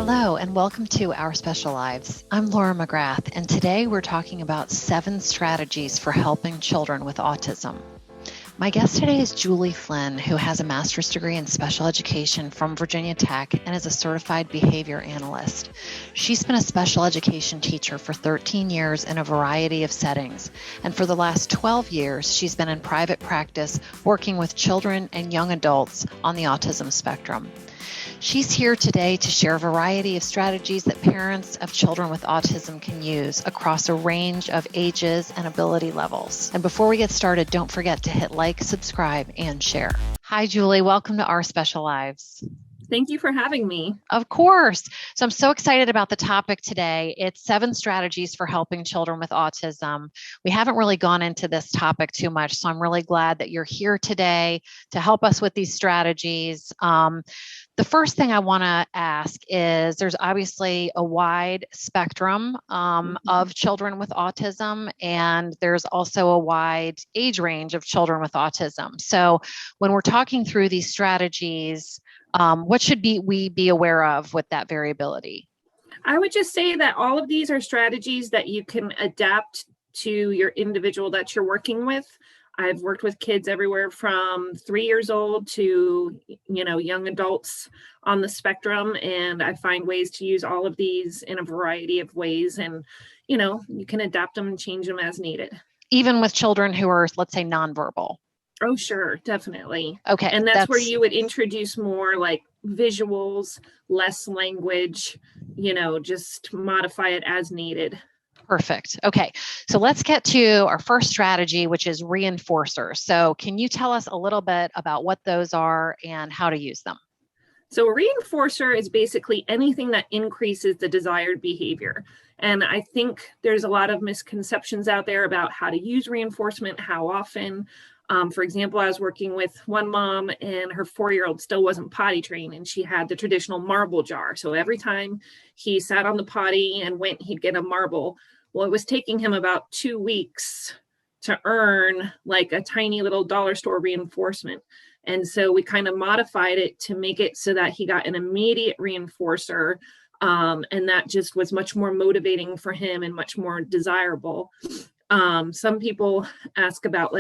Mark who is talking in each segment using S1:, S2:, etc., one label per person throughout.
S1: Hello, and welcome to Our Special Lives. I'm Laura McGrath, and today we're talking about 7 strategies for helping children with autism. My guest today is Julie Flynn, who has a master's degree in special education from Virginia Tech and is a certified behavior analyst. She's been a special education teacher for 13 years in a variety of settings, and for the last 12 years, she's been in private practice working with children and young adults on the autism spectrum. She's here today to share a variety of strategies that parents of children with autism can use across a range of ages and ability levels. And before we get started, don't forget to hit like, subscribe, and share. Hi, Julie. Welcome to Our Special Lives.
S2: Thank you for having me.
S1: Of course. So I'm so excited about the topic today. It's 7 strategies for helping children with autism. We haven't really gone into this topic too much, so I'm really glad that you're here today to help us with these strategies. The first thing I want to ask is there's obviously a wide spectrum of children with autism, and there's also a wide age range of children with autism. So when we're talking through these strategies, what should we be aware of with that variability?
S2: I would just say that all of these are strategies that you can adapt to your individual that you're working with. I've worked with kids everywhere from 3 years old to, young adults on the spectrum. And I find ways to use all of these in a variety of ways. And, you can adapt them and change them as needed.
S1: Even with children who are, let's say, nonverbal.
S2: Oh, sure. Definitely.
S1: Okay.
S2: And that's where you would introduce more like visuals, less language, just modify it as needed.
S1: Perfect. Okay. So let's get to our first strategy, which is reinforcers. So can you tell us a little bit about what those are and how to use them?
S2: So a reinforcer is basically anything that increases the desired behavior. And I think there's a lot of misconceptions out there about how to use reinforcement, how often. For example, I was working with one mom and her 4-year-old still wasn't potty trained, and she had the traditional marble jar. So every time he sat on the potty and went, he'd get a marble. Well, it was taking him about 2 weeks to earn like a tiny little dollar store reinforcement. And so we kind of modified it to make it so that he got an immediate reinforcer. And that just was much more motivating for him and much more desirable. Some people ask about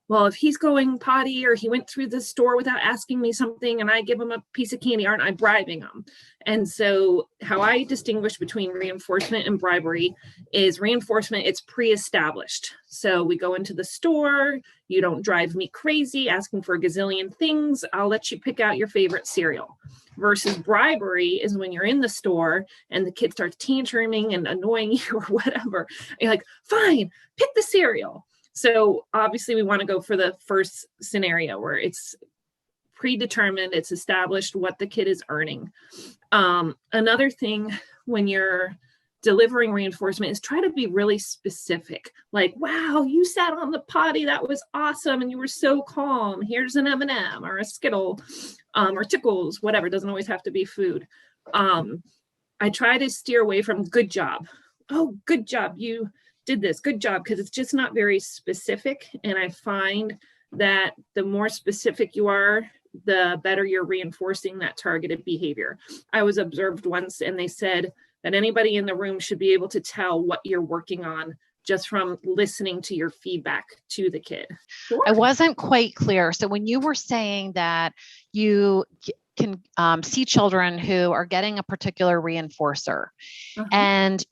S2: well, if he's going potty or he went through the store without asking me something and I give him a piece of candy, aren't I bribing him? And so how I distinguish between reinforcement and bribery is reinforcement, it's pre-established. So we go into the store, you don't drive me crazy asking for a gazillion things, I'll let you pick out your favorite cereal. Versus bribery is when you're in the store and the kid starts tantruming and annoying you or whatever. You're like, fine, pick the cereal. So obviously we want to go for the first scenario where it's predetermined, it's established what the kid is earning. Another thing when you're delivering reinforcement is try to be really specific. Like, wow, you sat on the potty, that was awesome, and you were so calm. Here's an M&M or a Skittle or Tickles, whatever. It doesn't always have to be food. I try to steer away from good job. Oh, good job, you did this, good job, because it's just not very specific. And I find that the more specific you are, the better you're reinforcing that targeted behavior. I was observed once and they said that anybody in the room should be able to tell what you're working on just from listening to your feedback to the kid.
S1: Sure. I wasn't quite clear. So when you were saying that you can see children who are getting a particular reinforcer, and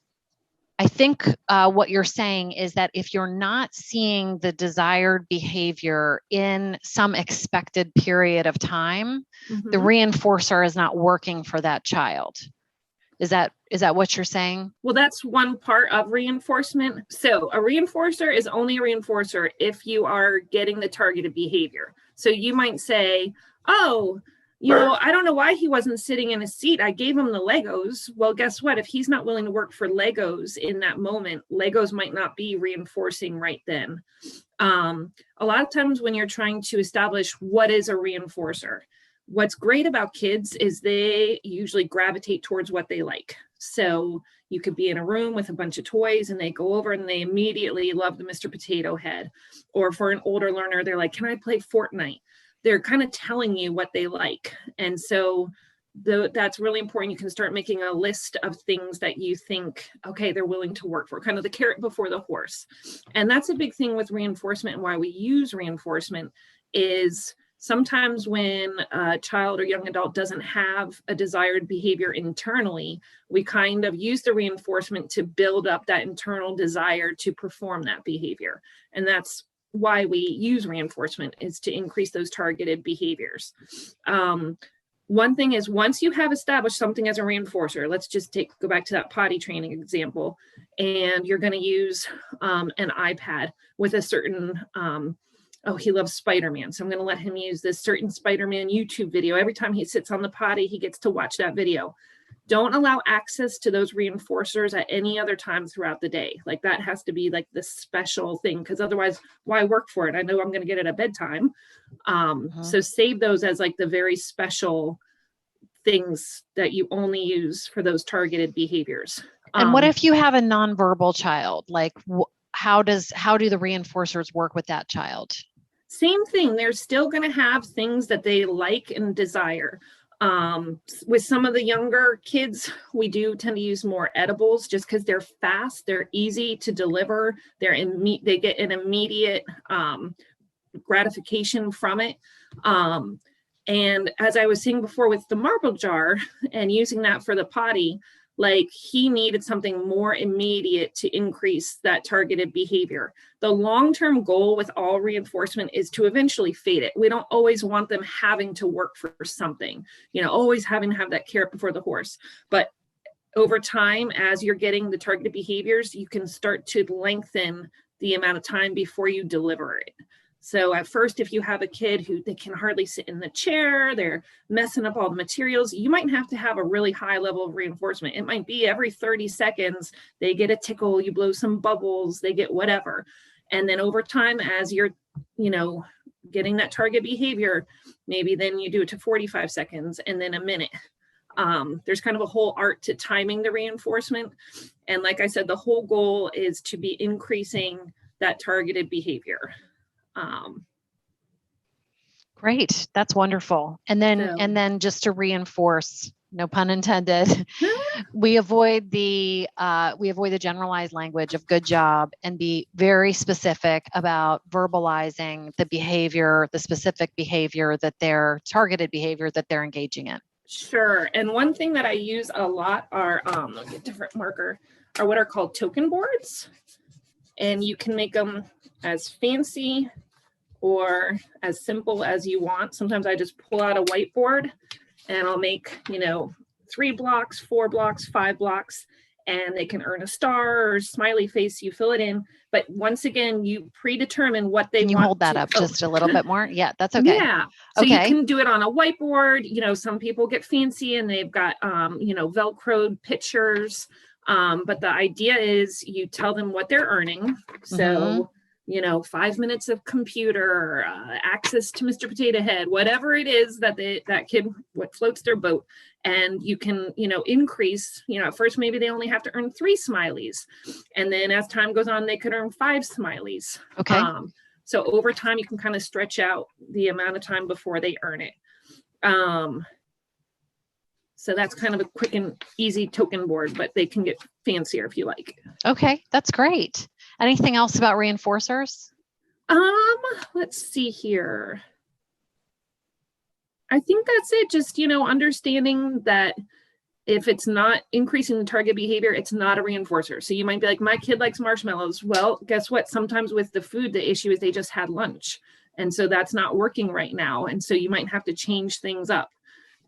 S1: I think what you're saying is that if you're not seeing the desired behavior in some expected period of time, the reinforcer is not working for that child. Is that what you're saying?
S2: Well, that's one part of reinforcement. So a reinforcer is only a reinforcer if you are getting the targeted behavior. So you might say, oh, I don't know why he wasn't sitting in a seat. I gave him the Legos. Well, guess what? If he's not willing to work for Legos in that moment, Legos might not be reinforcing right then. A lot of times when you're trying to establish what is a reinforcer, what's great about kids is they usually gravitate towards what they like. So you could be in a room with a bunch of toys and they go over and they immediately love the Mr. Potato Head. Or for an older learner, they're like, can I play Fortnite? They're kind of telling you what they like. And so that's really important. You can start making a list of things that you think, okay, they're willing to work for, kind of the carrot before the horse. And that's a big thing with reinforcement, and why we use reinforcement is sometimes when a child or young adult doesn't have a desired behavior internally, we kind of use the reinforcement to build up that internal desire to perform that behavior. And that's why we use reinforcement, is to increase those targeted behaviors. One thing is, once you have established something as a reinforcer, let's just go back to that potty training example, and you're going to use an iPad with a certain, oh, he loves Spider-Man, so I'm going to let him use this certain Spider-Man YouTube video. Every time he sits on the potty, he gets to watch that video. Don't allow access to those reinforcers at any other time throughout the day. Like, that has to be like the special thing, because otherwise, why work for it? I know I'm going to get it at bedtime. So save those as like the very special things that you only use for those targeted behaviors.
S1: And what if you have a nonverbal child? Like, how do the reinforcers work with that child?
S2: Same thing. They're still going to have things that they like and desire. With some of the younger kids, we do tend to use more edibles, just because they're fast, they're easy to deliver, they get an immediate gratification from it. And as I was saying before with the marble jar and using that for the potty, like, he needed something more immediate to increase that targeted behavior. The long-term goal with all reinforcement is to eventually fade it. We don't always want them having to work for something, always having to have that carrot before the horse. But over time, as you're getting the targeted behaviors, you can start to lengthen the amount of time before you deliver it. So at first, if you have a kid who they can hardly sit in the chair, they're messing up all the materials, you might have to have a really high level of reinforcement. It might be every 30 seconds, they get a tickle, you blow some bubbles, they get whatever. And then over time, as you're, getting that target behavior, maybe then you do it to 45 seconds and then a minute. There's kind of a whole art to timing the reinforcement. And like I said, the whole goal is to be increasing that targeted behavior.
S1: Great. That's wonderful. And then just to reinforce, no pun intended, we avoid the generalized language of good job and be very specific about verbalizing the behavior, the specific behavior targeted behavior that they're engaging in.
S2: Sure. And one thing that I use a lot are, let me get a different marker, are what are called token boards. And you can make them as fancy or as simple as you want. Sometimes I just pull out a whiteboard and I'll make, 3 blocks, 4 blocks, 5 blocks, and they can earn a star or smiley face. You fill it in. But once again, you predetermine what they want.
S1: Can you hold that up just a little bit more? Yeah, that's okay.
S2: Yeah. So you can do it on a whiteboard. Some people get fancy and they've got, Velcroed pictures. But the idea is you tell them what they're earning. So, 5 minutes of computer, access to Mr. Potato Head, whatever it is that that kid, what floats their boat. And you can, increase, at first, maybe they only have to earn 3 smileys. And then as time goes on, they could earn 5 smileys.
S1: Okay.
S2: So over time, you can kind of stretch out the amount of time before they earn it. So that's kind of a quick and easy token board, but they can get fancier if you like.
S1: Okay, that's great. Anything else about reinforcers?
S2: Let's see here. I think that's it. Just, understanding that if it's not increasing the target behavior, it's not a reinforcer. So you might be like, my kid likes marshmallows. Well, guess what? Sometimes with the food, the issue is they just had lunch. And so that's not working right now. And so you might have to change things up.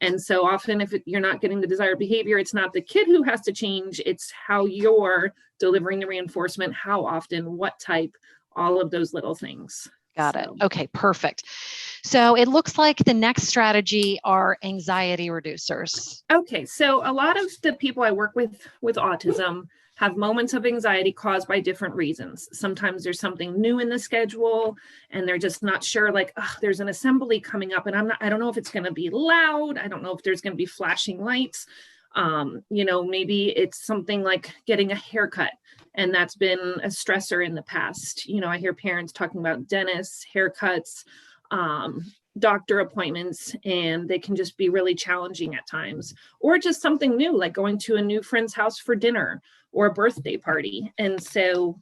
S2: And so often if you're not getting the desired behavior, it's not the kid who has to change, it's how you're delivering the reinforcement, how often, what type, all of those little things.
S1: Got it. Okay, perfect. So it looks like the next strategy are anxiety reducers.
S2: Okay, so a lot of the people I work with autism have moments of anxiety caused by different reasons. Sometimes there's something new in the schedule and they're just not sure, like, there's an assembly coming up and I don't know if it's going to be loud. I don't know if there's going to be flashing lights. Maybe it's something like getting a haircut and that's been a stressor in the past. I hear parents talking about dentists, haircuts, doctor appointments, and they can just be really challenging at times, or just something new, like going to a new friend's house for dinner or a birthday party. And so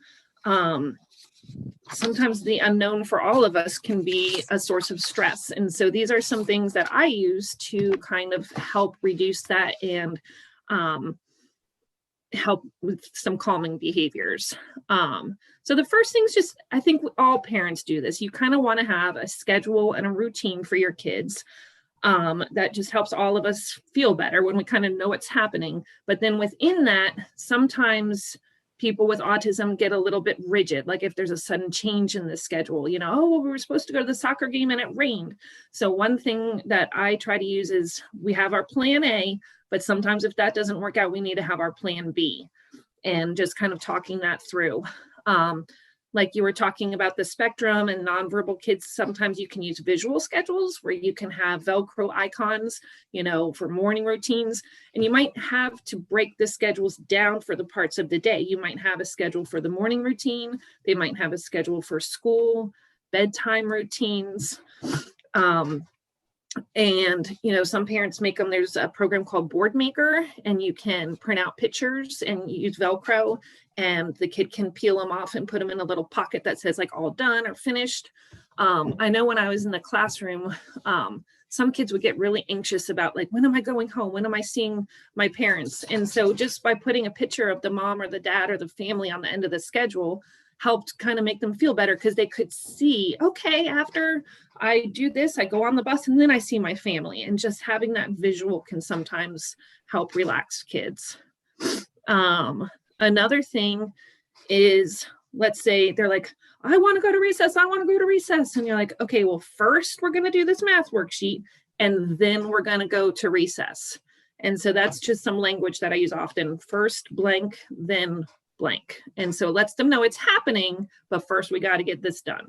S2: sometimes the unknown for all of us can be a source of stress. And so these are some things that I use to kind of help reduce that and help with some calming behaviors. So the first thing is just, I think all parents do this. You kind of want to have a schedule and a routine for your kids. That just helps all of us feel better when we kind of know what's happening. But then within that, sometimes people with autism get a little bit rigid. Like if there's a sudden change in the schedule, you know, oh, well, we were supposed to go to the soccer game and it rained. So one thing that I try to use is we have our plan A, but sometimes if that doesn't work out, we need to have our plan B, and just kind of talking that through. Like you were talking about the spectrum and nonverbal kids, sometimes you can use visual schedules where you can have Velcro icons, you know, for morning routines. And you might have to break the schedules down for the parts of the day. You might have a schedule for the morning routine. They might have a schedule for school, bedtime routines. And, you know, some parents make them, there's a program called Boardmaker, and you can print out pictures and use Velcro, and the kid can peel them off and put them in a little pocket that says like all done or finished. I know when I was in the classroom, some kids would get really anxious about like, when am I going home? When am I seeing my parents? And so just by putting a picture of the mom or the dad or the family on the end of the schedule helped kind of make them feel better, because they could see, okay, after I do this, I go on the bus and then I see my family. And just having that visual can sometimes help relax kids. Another thing is, let's say they're like, I want to go to recess. I want to go to recess. And you're like, okay, well, first we're going to do this math worksheet, and then we're going to go to recess. And so that's just some language that I use often. First blank, then blank. And so it lets them know it's happening, but first we got to get this done.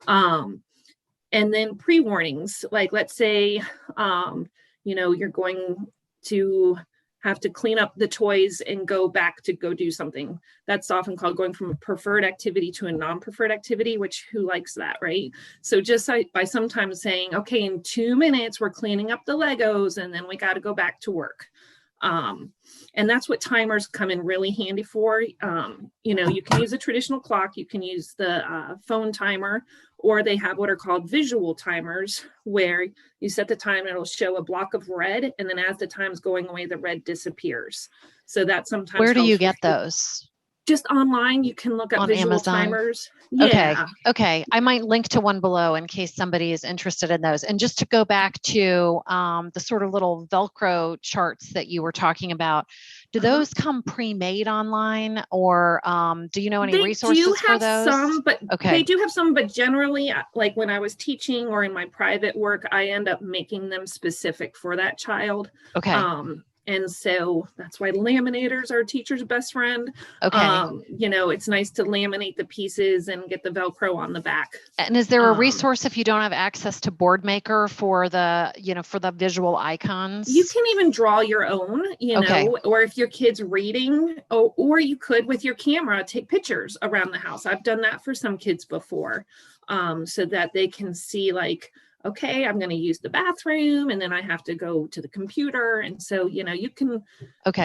S2: And then pre-warnings, like let's say, you know, you're going to have to clean up the toys and go back to go do something. That's often called going from a preferred activity to a non-preferred activity, which who likes that, right? So just by sometimes saying, okay, in 2 minutes, we're cleaning up the Legos and then we got to go back to work. And that's what timers come in really handy for. You know, you can use a traditional clock, you can use the phone timer, or they have what are called visual timers, where you set the time and it'll show a block of red, and then as the time's going away, the red disappears. So that sometimes
S1: Where do you get those?
S2: Just online, you can look up
S1: on
S2: visual
S1: Amazon
S2: timers. Yeah.
S1: Okay. I might link to one below in case somebody is interested in those. And just to go back to the sort of little Velcro charts that you were talking about, do those come pre-made online, or do you know any resources for those?
S2: Some, but they do have some, but generally, like when I was teaching or in my private work, I end up making them specific for that child.
S1: Okay.
S2: And so that's why laminators are a teacher's best friend.
S1: Okay.
S2: You know, it's nice to laminate the pieces and get the Velcro on the back.
S1: And is there a resource if you don't have access to Boardmaker for the, you know, for the visual icons?
S2: You can even draw your own, you know, or if your kid's reading, or you could with your camera take pictures around the house. I've done that for some kids before, so that they can see like, okay, I'm going to use the bathroom and then I have to go to the computer. And so, you know, you can,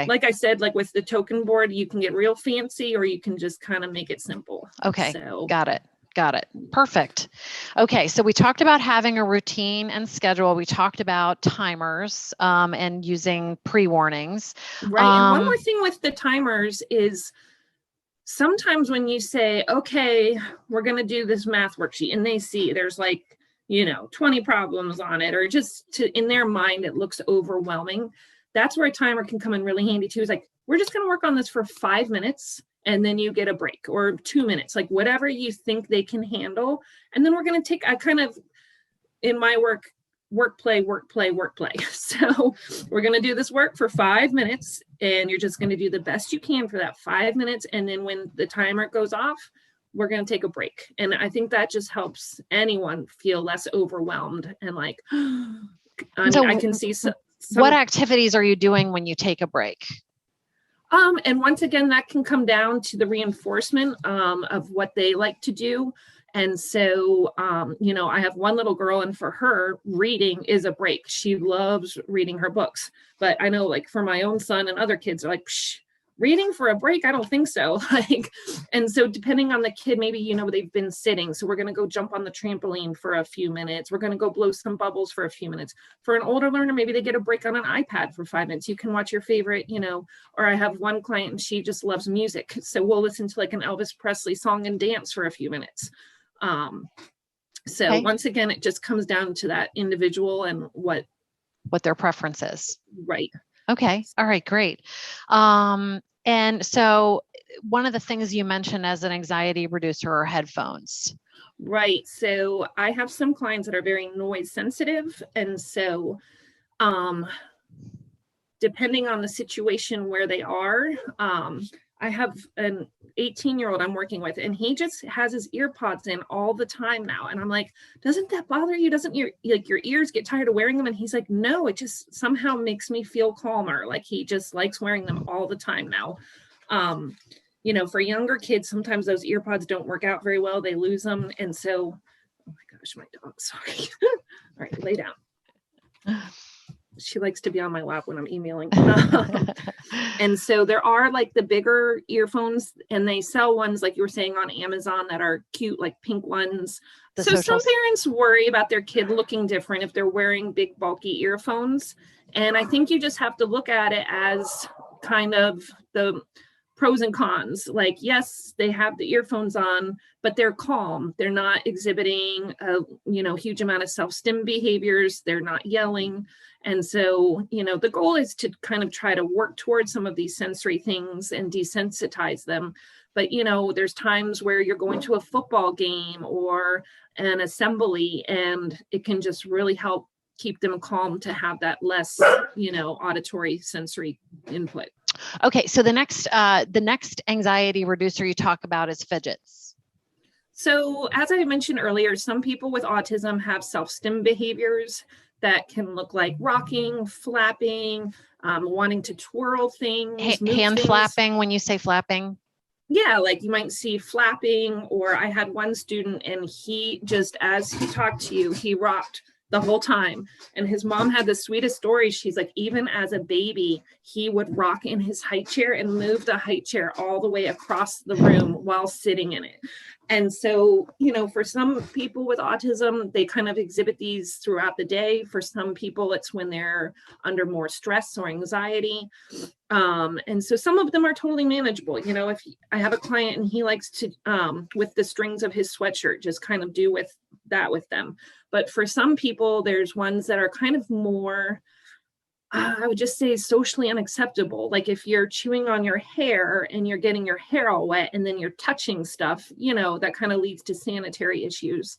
S2: like I said, like with the token board, you can get real fancy, or you can just kind of make it simple.
S1: Okay.
S2: So,
S1: Got it. Perfect. Okay. So we talked about having a routine and schedule. We talked about timers and using pre-warnings.
S2: Right. And one more thing with the timers is, sometimes when you say, okay, we're going to do this math worksheet, and they see there's like, you know, 20 problems on it, or just in their mind, it looks overwhelming. That's where a timer can come in really handy too. It's like, we're just going to work on this for 5 minutes, and then you get a break, or 2 minutes, like whatever you think they can handle. And then we're going to take, I kind of, in my work, play. So we're going to do this work for 5 minutes, and you're just going to do the best you can for that 5 minutes. And then when the timer goes off, we're going to take a break. And I think that just helps anyone feel less overwhelmed and like, I can see some.
S1: What activities are you doing when you take a break?
S2: And once again, that can come down to the reinforcement of what they like to do. And so, I have one little girl, and for her, reading is a break. She loves reading her books. But I know, like, for my own son and other kids are like, psh, reading for a break? I don't think so. And so depending on the kid, maybe, they've been sitting. So we're going to go jump on the trampoline for a few minutes. We're going to go blow some bubbles for a few minutes. For an older learner, maybe they get a break on an iPad for 5 minutes. You can watch your favorite, or I have one client and she just loves music. So we'll listen to like an Elvis Presley song and dance for a few minutes. So once again, it just comes down to that individual and what
S1: their preference is.
S2: Right.
S1: Okay. All right, great. And so one of the things you mentioned as an anxiety reducer are headphones.
S2: Right. So I have some clients that are very noise sensitive. And so depending on the situation where they are, I have an 18-year-old I'm working with, and he just has his ear pods in all the time now. And I'm like, doesn't that bother you? Doesn't your ears get tired of wearing them? And he's like, no, it just somehow makes me feel calmer. Like he just likes wearing them all the time now. For younger kids, sometimes those ear pods don't work out very well. They lose them. And so, oh my gosh, my dog, sorry. All right, lay down. She likes to be on my lap when I'm emailing. And so there are like the bigger earphones, and they sell ones like you were saying on Amazon that are cute, like pink ones. So some parents worry about their kid looking different if they're wearing big bulky earphones. And I think you just have to look at it as kind of the pros and cons. Like, yes, they have the earphones on, but they're calm. They're not exhibiting a huge amount of self-stim behaviors. They're not yelling. And so, the goal is to kind of try to work towards some of these sensory things and desensitize them. But, there's times where you're going to a football game or an assembly, and it can just really help keep them calm to have that less, auditory sensory input.
S1: Okay. So the next anxiety reducer you talk about is fidgets.
S2: So as I mentioned earlier, some people with autism have self-stim behaviors that can look like rocking, flapping, wanting to twirl things.
S1: Hand flapping, when you say flapping?
S2: Yeah, like you might see flapping, or I had one student and he just, as he talked to you, he rocked the whole time. And his mom had the sweetest story. She's like, even as a baby, he would rock in his high chair and move the high chair all the way across the room while sitting in it. And so, for some people with autism, they kind of exhibit these throughout the day. For some people, it's when they're under more stress or anxiety. And so some of them are totally manageable. If I have a client and he likes to, with the strings of his sweatshirt, just kind of do with that with them. But for some people, there's ones that are kind of more, I would just say, socially unacceptable. Like if you're chewing on your hair and you're getting your hair all wet and then you're touching stuff, that kind of leads to sanitary issues.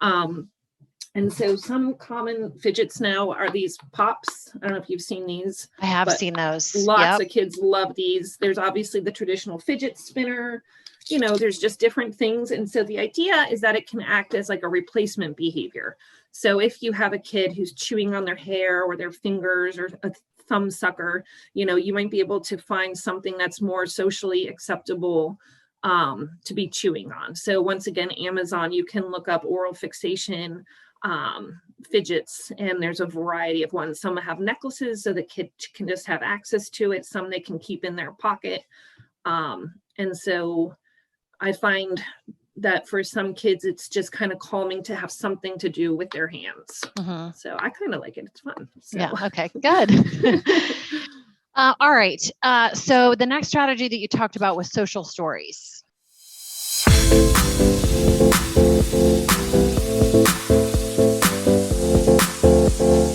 S2: And so some common fidgets now are these pops. I don't know if you've seen these.
S1: I have seen those.
S2: Lots of kids love these. There's obviously the traditional fidget spinner. There's just different things. And so the idea is that it can act as like a replacement behavior. So if you have a kid who's chewing on their hair or their fingers or a thumb sucker, you might be able to find something that's more socially acceptable to be chewing on. So once again, Amazon, you can look up oral fixation fidgets, and there's a variety of ones. Some have necklaces so the kid can just have access to it. Some they can keep in their pocket. And so I find that for some kids, it's just kind of calming to have something to do with their hands. Mm-hmm. So I kind of like it. It's fun. So.
S1: Yeah. Okay, good. All right. So the next strategy that you talked about was social stories.